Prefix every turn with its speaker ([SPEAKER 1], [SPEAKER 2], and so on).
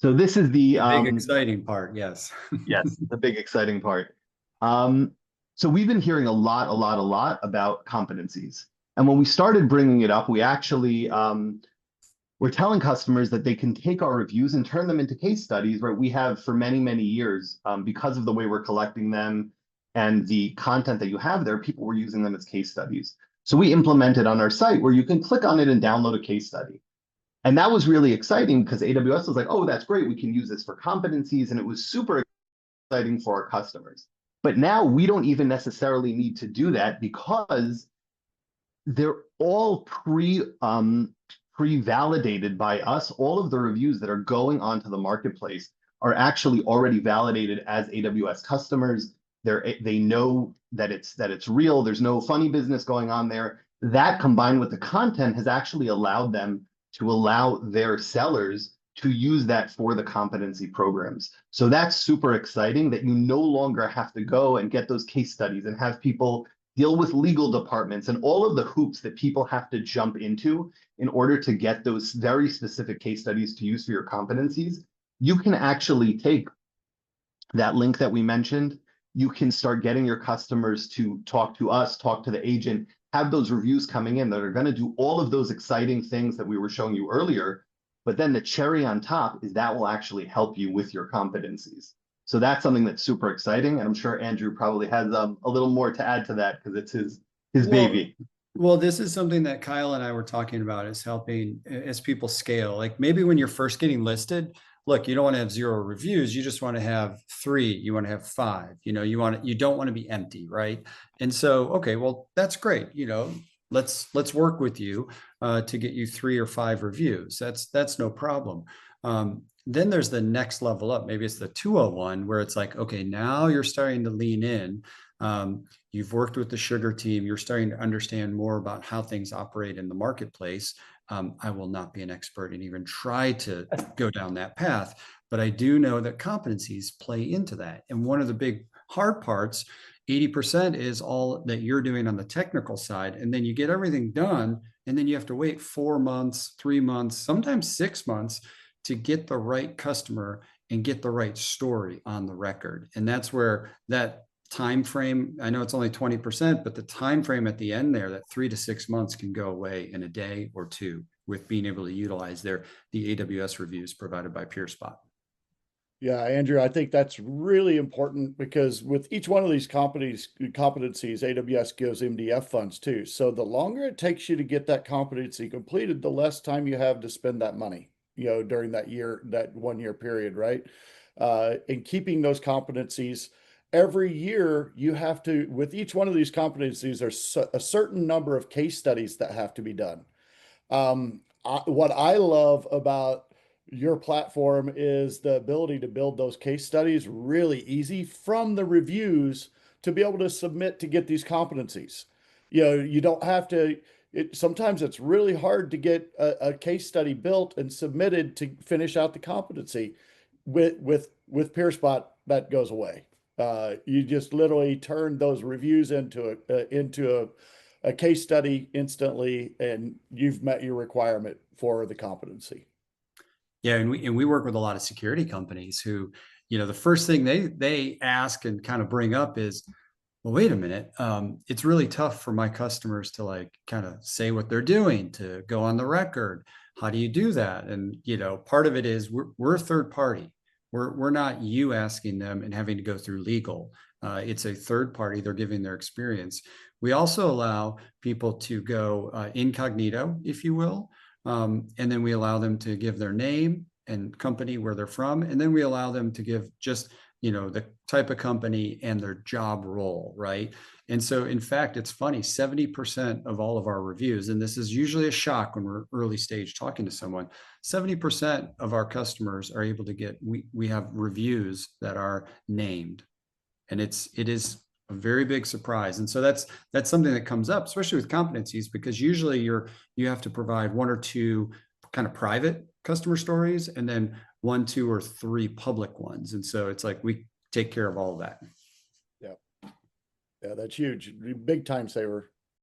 [SPEAKER 1] So this is the
[SPEAKER 2] The big exciting part, yes.
[SPEAKER 1] yes, the big exciting part. Um, so we've been hearing a lot about competencies. And when we started bringing it up, we actually we're telling customers that they can take our reviews and turn them into case studies, right? We have for many, many years, because of the way we're collecting them and the content that you have there, people were using them as case studies. So we implemented on our site where you can click on it and download a case study. And that was really exciting because AWS was like, oh, that's great. We can use this for competencies. And it was super exciting for our customers. But now we don't even necessarily need to do that because they're all pre-validated by us. All of the reviews that are going onto the marketplace are actually already validated as AWS customers. They know that it's real. There's no funny business going on there. That combined with the content has actually allowed them to allow their sellers to use that for the competency programs. So that's super exciting that you no longer have to go and get those case studies and have people deal with legal departments and all of the hoops that people have to jump into in order to get those very specific case studies to use for your competencies. You can actually take that link that we mentioned. You can start getting your customers to talk to us, talk to the agent, have those reviews coming in that are going to do all of those exciting things that we were showing you earlier. But then the cherry on top is that will actually help you with your competencies. So that's something that's super exciting. And I'm sure Andrew probably has a little more to add to that because it's his baby.
[SPEAKER 2] Well, this is something that Kyle and I were talking about, is helping as people scale. Like maybe when you're first getting listed, look, you don't want to have 0 reviews. You just want to have 3. You want to have 5. You don't want to be empty, right? And so, okay, well, that's great. Let's work with you to get you 3 or 5 reviews. That's no problem. Then there's the next level up. Maybe it's the 201 where it's like, okay, now you're starting to lean in. You've worked with the sugar team. You're starting to understand more about how things operate in the marketplace. I will not be an expert and even try to go down that path, but I do know that competencies play into that. And one of the big hard parts, 80% is all that you're doing on the technical side. And then you get everything done. And then you have to wait 4 months, 3 months, sometimes 6 months to get the right customer and get the right story on the record. And that's where that time frame, I know it's only 20%, but the time frame at the end there, that 3 to 6 months can go away in a day or 2 with being able to utilize the AWS reviews provided by PeerSpot.
[SPEAKER 3] Yeah, Andrew, I think that's really important because with each one of these competencies, AWS gives MDF funds too. So the longer it takes you to get that competency completed, the less time you have to spend that money, during that 1 year period, right? And keeping those competencies every year, you have to, with each one of these competencies, there's a certain number of case studies that have to be done. What I love about your platform is the ability to build those case studies really easy from the reviews to be able to submit to get these competencies. You don't have to, sometimes it's really hard to get a case study built and submitted to finish out the competency. With PeerSpot, that goes away. You just literally turn those reviews into a case study instantly, and you've met your requirement for the competency.
[SPEAKER 2] Yeah, and we work with a lot of security companies who, the first thing they ask and kind of bring up is, well, wait a minute, it's really tough for my customers to kind of say what they're doing, to go on the record. How do you do that? And part of it is we're a third party. We're not you asking them and having to go through legal. It's a third party. They're giving their experience. We also allow people to go incognito, if you will. And then we allow them to give their name and company where they're from. And then we allow them to give just, the type of company and their job role, right? And so, in fact, it's funny, 70% of all of our reviews, and this is usually a shock when we're early stage talking to someone, 70% of our customers are able to get, we have reviews that are named. And it is a very big surprise. And so that's something that comes up, especially with competencies, because usually you have to provide 1 or 2 kind of private customer stories and then 1, 2, or 3 public ones. And so it's like we take care of all of that.
[SPEAKER 3] Yeah, that's huge. Big time saver.